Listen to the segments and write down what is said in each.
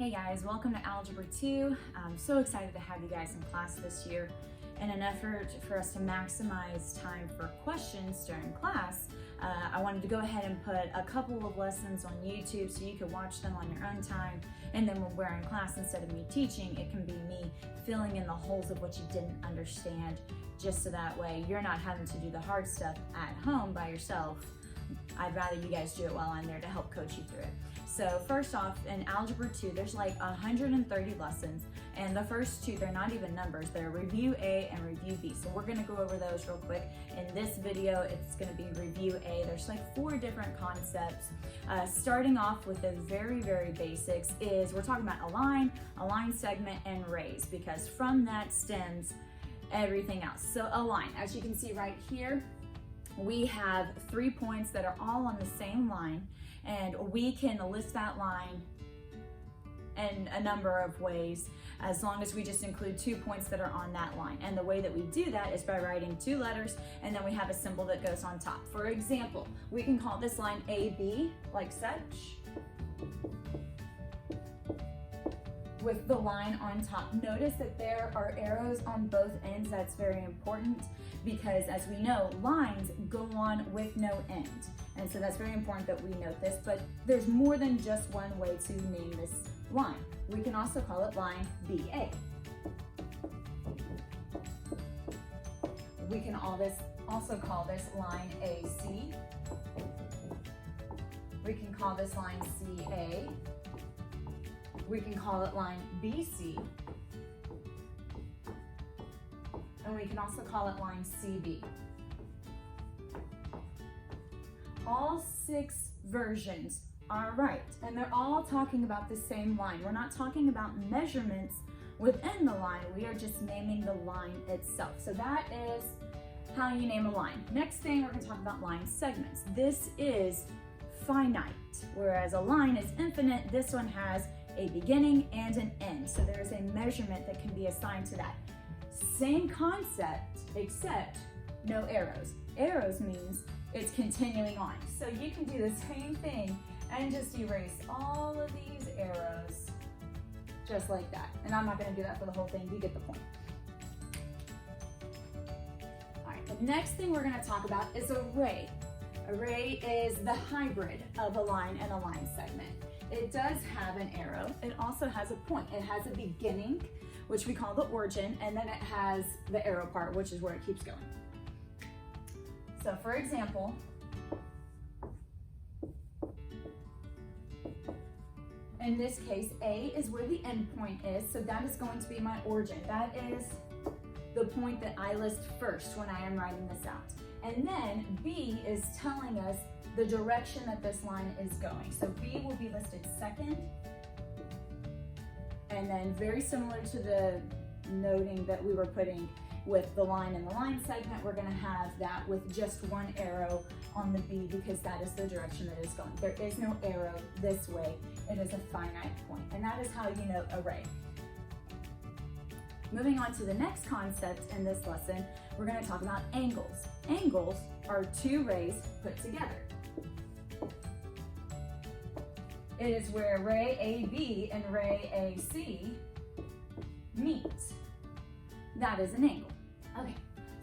Hey guys, welcome to Algebra 2. I'm so excited to have you guys in class this year. In an effort for us to maximize time for questions during class, I wanted to go ahead and put a couple of lessons on YouTube so you could watch them on your own time. And then when we're in class, instead of me teaching, it can be me filling in the holes of what you didn't understand, just so that way you're not having to do the hard stuff at home by yourself. I'd rather you guys do it while I'm there to help coach you through it. So first off, in Algebra 2, there's like 130 lessons, and the first two, they're not even numbers, they're Review A and Review B. So we're gonna go over those real quick. In this video, it's gonna be Review A. There's like 4 different concepts. Starting off with the very basics is we're talking about a line segment, and raise, because from that stems everything else. So a line, as you can see right here, we have 3 points that are all on the same line, and we can list that line in a number of ways as long as we just include 2 points that are on that line. And the way that we do that is by writing 2 letters, and then we have a symbol that goes on top. For example, we can call this line AB, like such, with the line on top. Notice that there are arrows on both ends. That's very important because, as we know, lines go on with no end. And so that's very important that we note this, but there's more than just one way to name this line. We can also call it line BA. We can also call this line AC. We can call this line CA. We can call it line BC. And we can also call it line CB. All 6 versions are right, and they're all talking about the same line. We're not talking about measurements within the line, we are just naming the line itself. So that is how you name a line. Next thing, we're gonna talk about line segments. This is finite, whereas a line is infinite. This one has a beginning and an end, so there's a measurement that can be assigned to that. Same concept, except no arrows. Arrows means it's continuing on. So you can do the same thing and just erase all of these arrows just like that. And I'm not gonna do that for the whole thing, you get the point. All right, the next thing we're gonna talk about is array. Array is the hybrid of a line and a line segment. It does have an arrow. It also has a point. It has a beginning, which we call the origin, and then it has the arrow part, which is where it keeps going. So for example, in this case, A is where the end point is, so that is going to be my origin. That is the point that I list first when I am writing this out. And then B is telling us the direction that this line is going. So B will be listed second, and then very similar to the noting that we were putting with the line and the line segment, we're gonna have that with just one arrow on the B because that is the direction that it's going. There is no arrow this way. It is a finite point, and that is how you note array. Moving on to the next concept in this lesson, we're gonna talk about angles. Angles are 2 rays put together. It is where ray AB and ray AC meet. That is an angle. Okay,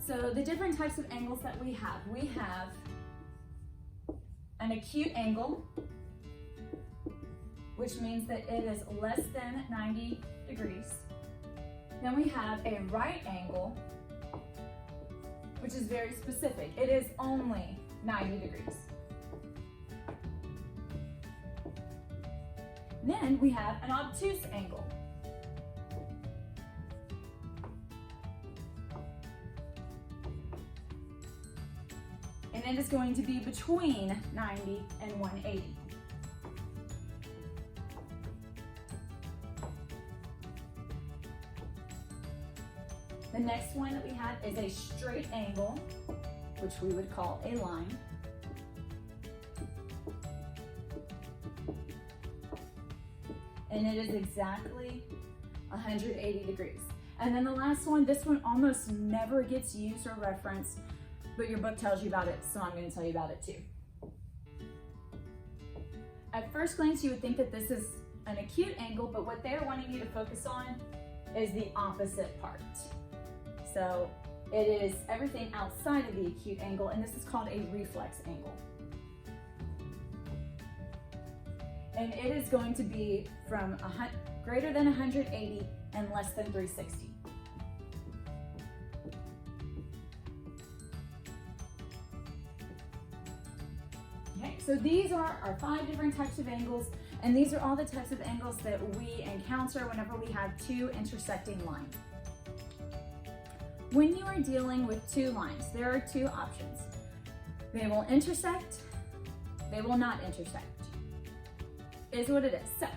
so the different types of angles that we have an acute angle, which means that it is less than 90 degrees. Then we have a right angle, which is very specific. It is only 90 degrees. Then we have an obtuse angle. And it is going to be between 90 and 180. The next one that we have is a straight angle, which we would call a line. And it is exactly 180 degrees. And then the last one, this one almost never gets used or referenced, but your book tells you about it, so I'm going to tell you about it too. At first glance, you would think that this is an acute angle, but what they're wanting you to focus on is the opposite part. So it is everything outside of the acute angle, and this is called a reflex angle. And it is going to be from greater than 180 and less than 360. Okay, so these are our 5 different types of angles, and these are all the types of angles that we encounter whenever we have two intersecting lines. When you are dealing with two lines, there are two options. They will intersect, they will not intersect. Is what it is. So,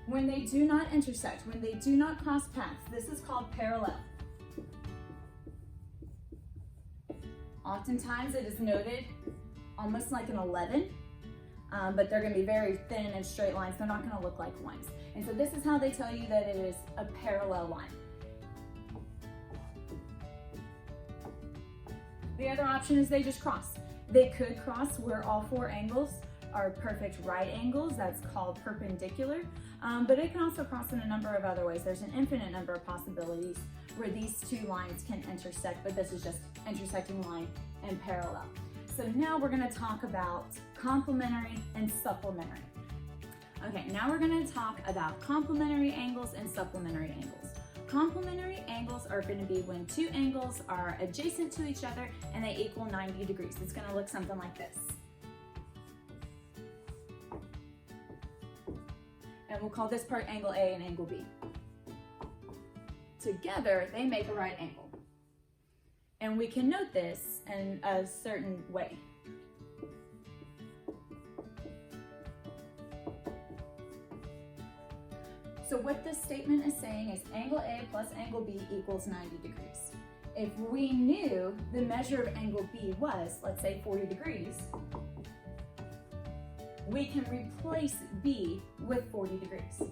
when they do not intersect, when they do not cross paths, this is called parallel. Oftentimes it is noted almost like an 11, but they're going to be very thin and straight lines. They're not going to look like ones. And so this is how they tell you that it is a parallel line. The other option is they just cross. They could cross where all 4 angles are perfect right angles. That's called perpendicular. But it can also cross in a number of other ways. There's an infinite number of possibilities where these two lines can intersect, but this is just intersecting line and parallel. So now we're going to talk about complementary and supplementary. Okay, now we're going to talk about complementary angles and supplementary angles. Complementary angles are going to be when two angles are adjacent to each other and they equal 90 degrees. It's going to look something like this. And we'll call this part angle A and angle B. Together, they make a right angle. And we can note this in a certain way. So what this statement is saying is angle A plus angle B equals 90 degrees. If we knew the measure of angle B was, let's say 40 degrees, we can replace B with 40 degrees.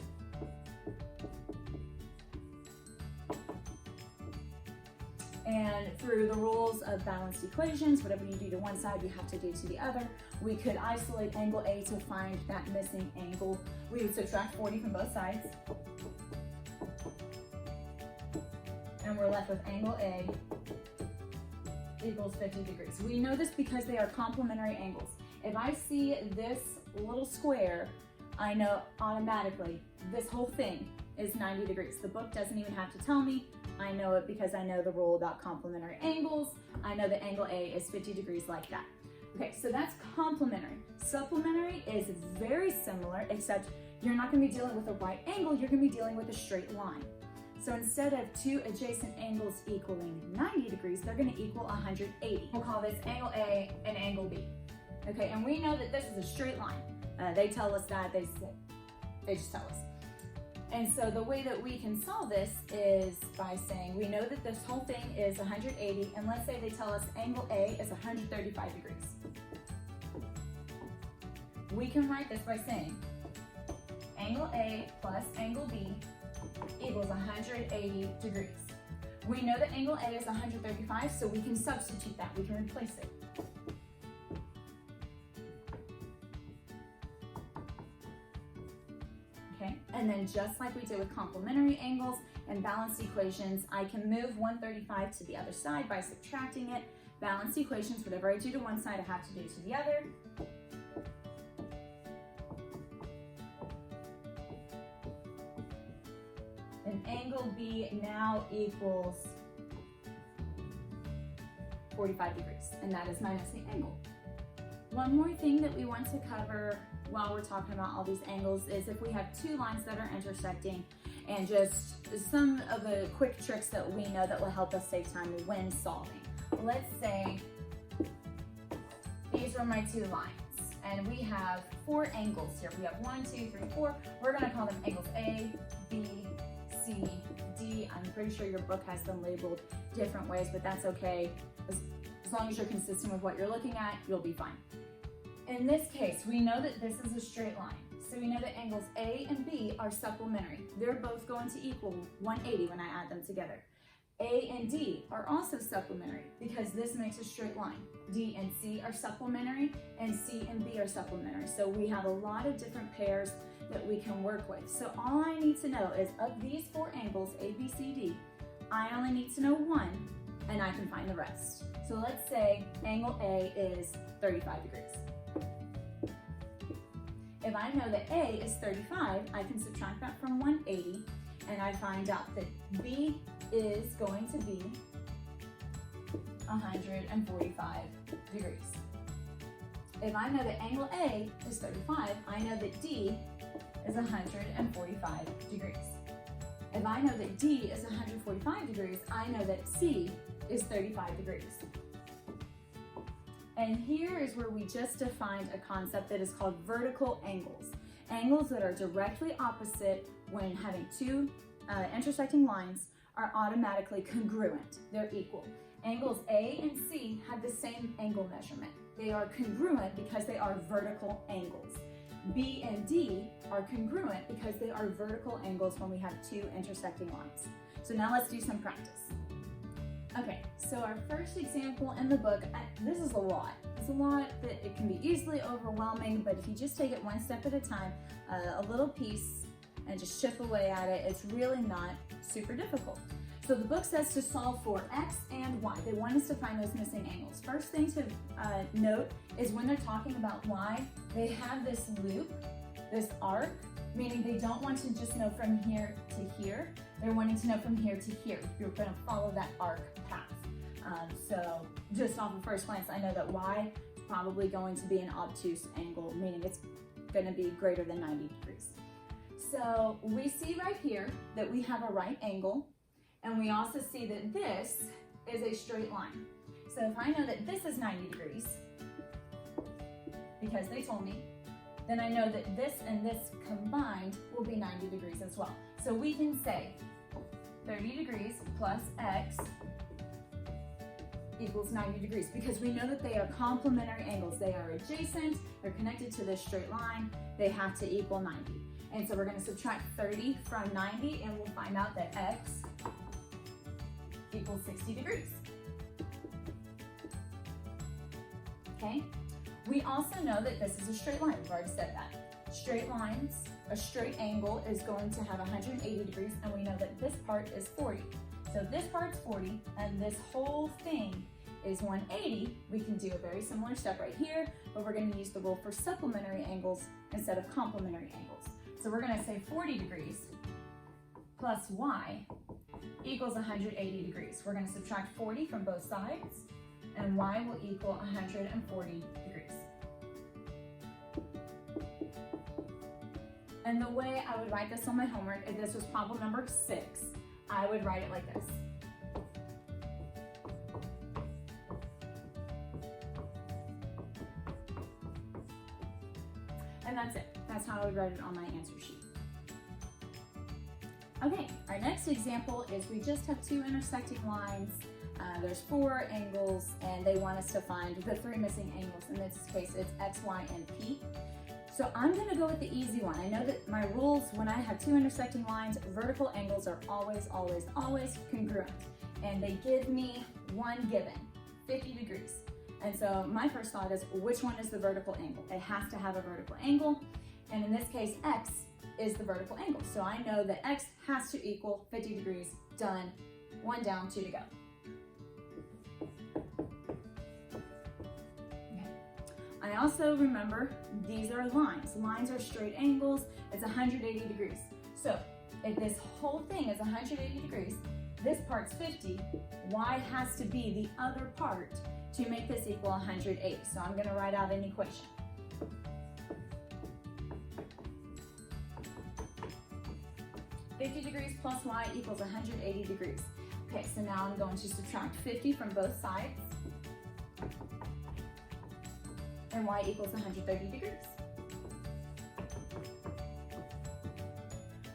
And through the rules of balanced equations, whatever you do to one side, you have to do to the other. We could isolate angle A to find that missing angle. We would subtract 40 from both sides. And we're left with angle A equals 50 degrees. We know this because they are complementary angles. If I see this little square, I know automatically this whole thing is 90 degrees. The book doesn't even have to tell me. I know it because I know the rule about complementary angles. I know that angle A is 50 degrees like that. Okay, so that's complementary. Supplementary is very similar, except you're not going to be dealing with a right angle, you're going to be dealing with a straight line. So instead of two adjacent angles equaling 90 degrees, they're going to equal 180. We'll call this angle A and angle B. Okay, and we know that this is a straight line. They tell us that, they just tell us. And so the way that we can solve this is by saying we know that this whole thing is 180, and let's say they tell us angle A is 135 degrees. We can write this by saying angle A plus angle B equals 180 degrees. We know that angle A is 135, so we can substitute that, we can replace it. Okay, and then just like we did with complementary angles and balanced equations, I can move 135 to the other side by subtracting it. Balanced equations, whatever I do to one side, I have to do to the other. And angle B now equals 45 degrees, and that is my missing angle. One more thing that we want to cover while we're talking about all these angles is if we have two lines that are intersecting, and just some of the quick tricks that we know that will help us save time when solving. Let's say these are my two lines, and we have 4 angles here. We have 1, 2, 3, 4. We're going to call them angles A, B, C, D. I'm pretty sure your book has them labeled different ways, but that's okay. As long as you're consistent with what you're looking at, you'll be fine. In this case, we know that this is a straight line. So we know that angles A and B are supplementary. They're both going to equal 180 when I add them together. A and D are also supplementary because this makes a straight line. D and C are supplementary, and C and B are supplementary. So we have a lot of different pairs that we can work with. So all I need to know is of these four angles, A, B, C, D, I only need to know one, and I can find the rest. So let's say angle A is 35 degrees. If I know that A is 35, I can subtract that from 180, and I find out that B is going to be 145 degrees. If I know that angle A is 35, I know that D is 145 degrees. If I know that D is 145 degrees, I know that C is 35 degrees. And here is where we just defined a concept that is called vertical angles. Angles that are directly opposite when having two intersecting lines are automatically congruent. They're equal. Angles A and C have the same angle measurement. They are congruent because they are vertical angles. B and D are congruent because they are vertical angles when we have two intersecting lines. So now let's do some practice. Okay, so our first example in the book, this is a lot. It's a lot that it can be easily overwhelming, but if you just take it one step at a time, a little piece, and just chip away at it, it's really not super difficult. So the book says to solve for X and Y. They want us to find those missing angles. First thing to note is when they're talking about Y, they have this loop, this arc, meaning they don't want to just know from here to here. They're wanting to know from here to here. You're going to follow that arc path. So just off of first glance, I know that Y is probably going to be an obtuse angle, meaning it's going to be greater than 90 degrees. So we see right here that we have a right angle, and we also see that this is a straight line. So if I know that this is 90 degrees, because they told me, then I know that this and this combined will be 90 degrees as well. So we can say 30 degrees plus X equals 90 degrees because we know that they are complementary angles. They are adjacent, they're connected to this straight line, they have to equal 90. And so we're going to subtract 30 from 90 and we'll find out that X equals 60 degrees. Okay? We also know that this is a straight line. We've already said that. Straight lines, a straight angle is going to have 180 degrees, and we know that this part is 40. So if this part's 40 and this whole thing is 180, we can do a very similar step right here, but we're going to use the rule for supplementary angles instead of complementary angles. So we're going to say 40 degrees plus Y equals 180 degrees. We're going to subtract 40 from both sides, and Y will equal 140 degrees. And the way I would write this on my homework, if this was problem number 6, I would write it like this. And that's it. That's how I would write it on my answer sheet. Okay, our next example is we just have two intersecting lines. There's 4 angles, and they want us to find the 3 missing angles. In this case, it's X, Y, and P. So I'm going to go with the easy one. I know that my rules, when I have 2 intersecting lines, vertical angles are always, always, always congruent. And they give me one given, 50 degrees. And so my first thought is, which one is the vertical angle? It has to have a vertical angle. And in this case, X is the vertical angle. So I know that X has to equal 50 degrees. Done. 1 down, 2 to go. I also remember these are lines. Lines are straight angles. It's 180 degrees. So if this whole thing is 180 degrees, this part's 50, Y has to be the other part to make this equal 180. So I'm going to write out an equation. $50 plus Y equals 180 degrees. Okay, so now I'm going to subtract 50 from both sides. And Y equals 130 degrees.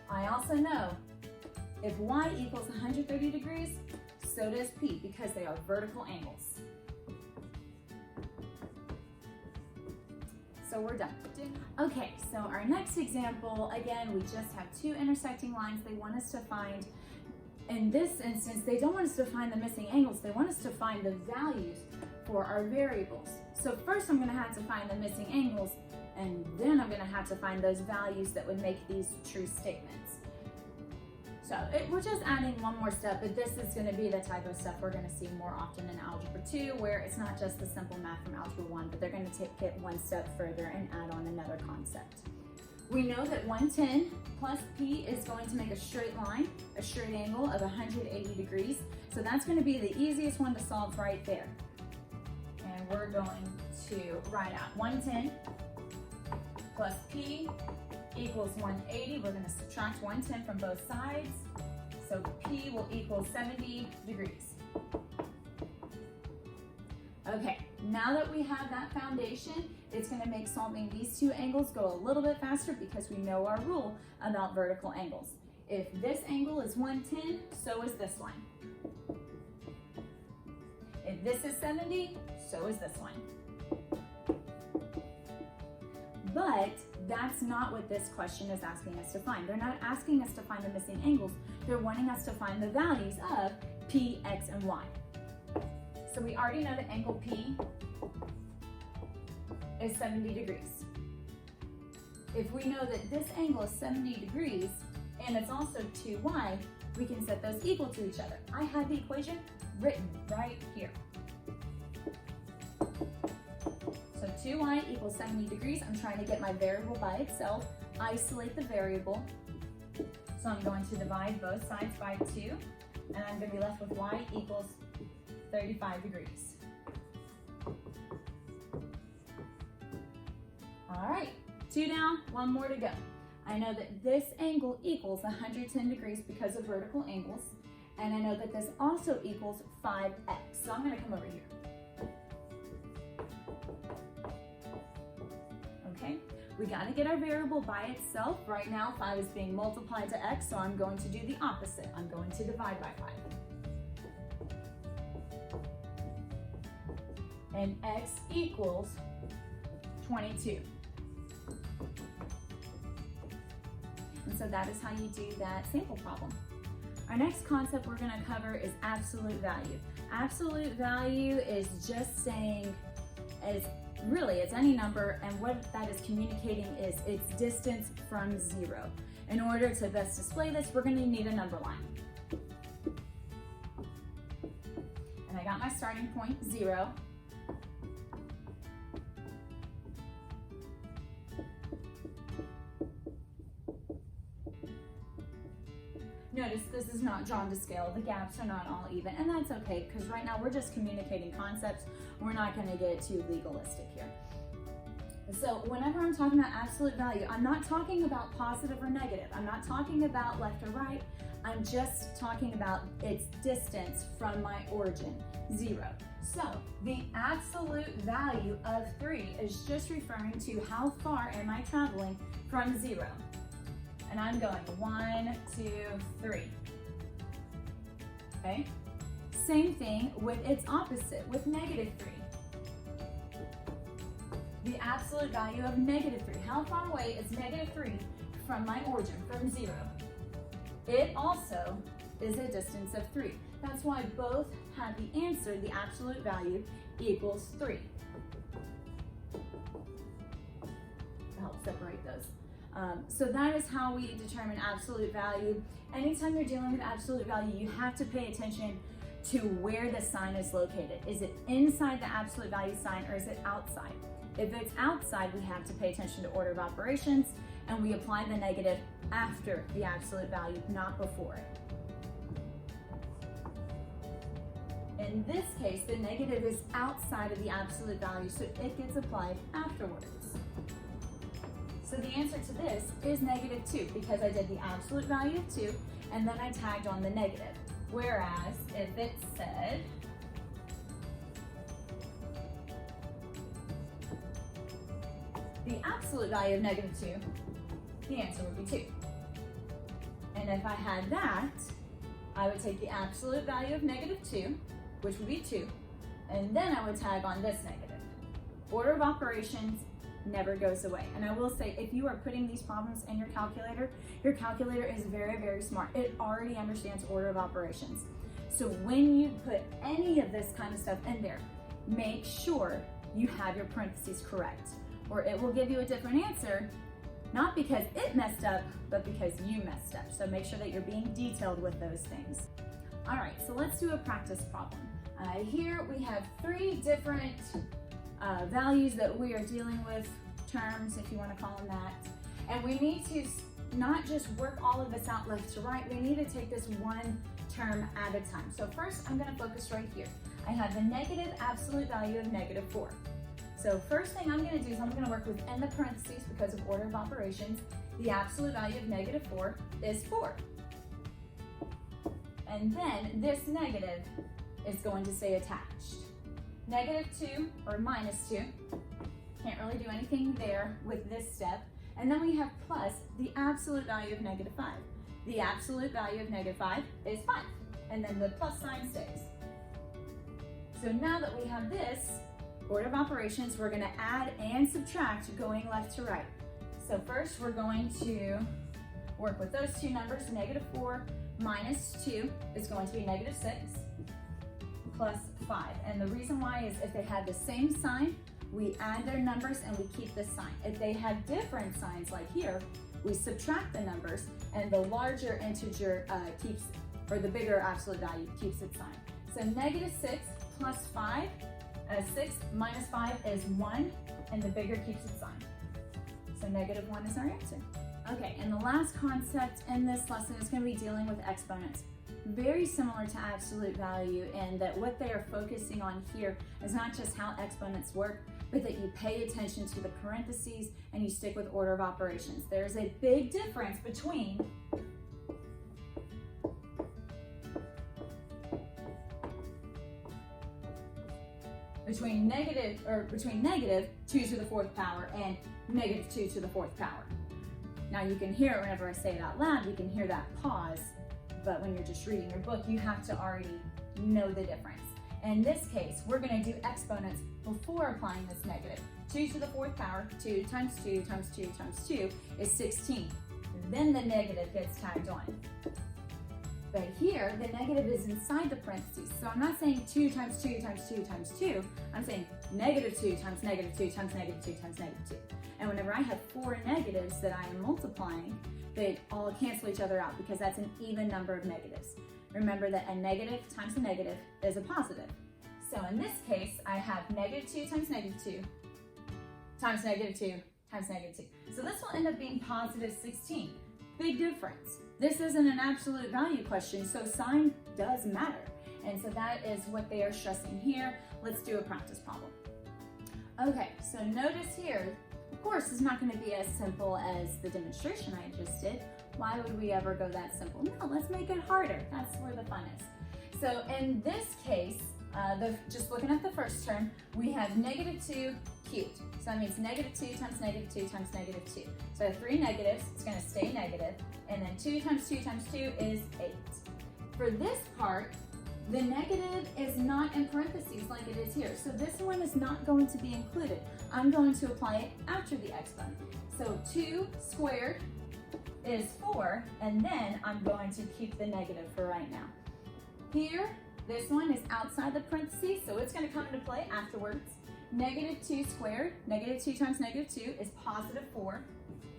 I also know if Y equals 130 degrees, so does P, because they are vertical angles. So we're done. Okay, so our next example, again, we just have 2 intersecting lines. They want us to find In this instance, they don't want us to find the missing angles. They want us to find the values for our variables. So first I'm going to have to find the missing angles, and then I'm going to have to find those values that would make these true statements. So we're just adding one more step, but this is going to be the type of stuff we're going to see more often in Algebra 2, where it's not just the simple math from Algebra 1, but they're going to take it one step further and add on another concept. We know that 110 plus p is going to make a straight line, a straight angle of 180 degrees. So that's going to be the easiest one to solve right there. And we're going to write out 110 plus p equals 180. We're going to subtract 110 from both sides. So p will equal 70 degrees. Okay, now that we have that foundation, it's going to make solving these two angles go a little bit faster because we know our rule about vertical angles. If this angle is 110, so is this one. If this is 70, so is this one. But that's not what this question is asking us to find. They're not asking us to find the missing angles. They're wanting us to find the values of p, x, and y. So we already know that angle P is 70 degrees. If we know that this angle is 70 degrees and it's also 2y, we can set those equal to each other. I have the equation written right here. So 2y equals 70 degrees. I'm trying to get my variable by itself, isolate the variable. So I'm going to divide both sides by 2, and I'm going to be left with y equals 35 degrees. All right, 2 down, 1 more to go. I know that this angle equals 110 degrees because of vertical angles, and I know that this also equals 5x. So I'm going to come over here. Okay, we got to get our variable by itself. Right now, 5 is being multiplied to x, so I'm going to do the opposite. I'm going to divide by 5. And x equals 22. And so that is how you do that sample problem. Our next concept we're going to cover is absolute value. Absolute value is just saying, it's any number, and what that is communicating is its distance from 0. In order to best display this, we're going to need a number line. And I got my starting point, 0. Notice this is not drawn to scale. The gaps are not all even, and that's okay because right now we're just communicating concepts. We're not going to get too legalistic here. So whenever I'm talking about absolute value, I'm not talking about positive or negative. I'm not talking about left or right. I'm just talking about its distance from my origin, 0. So the absolute value of 3 is just referring to how far am I traveling from 0. And I'm going 1, 2, 3. Okay? Same thing with its opposite, with negative 3. The absolute value of negative 3. How far away is negative 3 from my origin, from 0? It also is a distance of 3. That's why both have the answer, the absolute value equals 3. To help separate those. So that is how we determine absolute value. Anytime you're dealing with absolute value, you have to pay attention to where the sign is located. Is it inside the absolute value sign or is it outside? If it's outside, we have to pay attention to order of operations, and we apply the negative after the absolute value, not before it. In this case, the negative is outside of the absolute value, so it gets applied afterwards. So the answer to this is negative 2 because I did the absolute value of 2 and then I tagged on the negative. Whereas if it said the absolute value of negative 2, the answer would be 2. And if I had that, I would take the absolute value of negative 2, which would be 2, and then I would tag on this negative. Order of operations, never goes away. And I will say, if you are putting these problems in your calculator is very, very smart. It already understands order of operations. So when you put any of this kind of stuff in there, make sure you have your parentheses correct, or it will give you a different answer, not because it messed up, but because you messed up. So make sure that you're being detailed with those things. All right, so let's do a practice problem. Here we have 3 different values that we are dealing with, terms, if you want to call them that. And we need to not just work all of this out left to right, we need to take this one term at a time. So first, I'm going to focus right here. I have the negative absolute value of -4. So first thing I'm going to do is I'm going to work within the parentheses because of order of operations. The absolute value of -4 is 4. And then this negative is going to stay attached. -2 or -2, can't really do anything there with this step. And then we have plus the absolute value of -5. The absolute value of -5 is 5. And then the plus sign stays. So now that we have this order of operations, we're going to add and subtract going left to right. So first we're going to work with those two numbers. -4 minus 2 is going to be -6 plus 5. And the reason why is if they have the same sign, we add their numbers and we keep the sign. If they have different signs like here, we subtract the numbers and the larger integer keeps, or the bigger absolute value keeps its sign. So -6 plus 5, 6 minus 5 is 1, and the bigger keeps its sign. So -1 is our answer. Okay, and the last concept in this lesson is going to be dealing with exponents. Very similar to absolute value in that what they are focusing on here is not just how exponents work, but that you pay attention to the parentheses and you stick with order of operations. There's a big difference between negative 2 to the 4th power and -2 to the 4th power. Now you can hear it whenever I say it out loud, you can hear that pause, but when you're just reading your book, you have to already know the difference. In this case, we're going to do exponents before applying this negative. 2 to the 4th power, 2 times 2 times 2 times 2 is 16. Then the negative gets tagged on. But here, the negative is inside the parentheses. So I'm not saying 2 times 2 times 2 times 2. I'm saying -2 times -2 times -2 times -2. And whenever I have 4 negatives that I am multiplying, they all cancel each other out because that's an even number of negatives. Remember that a negative times a negative is a positive. So in this case, I have -2 times -2 times -2 times -2. So this will end up being positive 16. Big difference. This isn't an absolute value question, so sign does matter. And so that is what they are stressing here. Let's do a practice problem. Okay, so notice here, of course, it's not going to be as simple as the demonstration I just did. Why would we ever go that simple? No, let's make it harder. That's where the fun is. So in this case, just looking at the first term, we have -2 cubed. So that means -2 times -2 times -2. So I have 3 negatives, it's going to stay negative, and then 2 times 2 times 2 is 8. For this part, the negative is not in parentheses like it is here. So this one is not going to be included. I'm going to apply it after the exponent. So 2 squared is 4, and then I'm going to keep the negative for right now. Here, this one is outside the parentheses, so it's going to come into play afterwards. -2 squared, -2 times -2 is positive 4,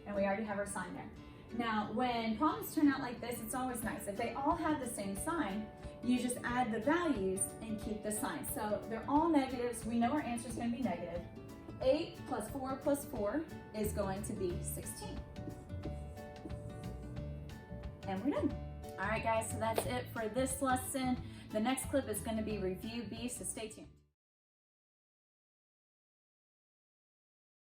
and we already have our sign there. Now, when problems turn out like this, it's always nice. If they all have the same sign, you just add the values and keep the sign. So they're all negatives. We know our answer is going to be negative. 8 plus 4 is going to be 16. And we're done. All right, guys, so that's it for this lesson. The next clip is going to be Review B, so stay tuned.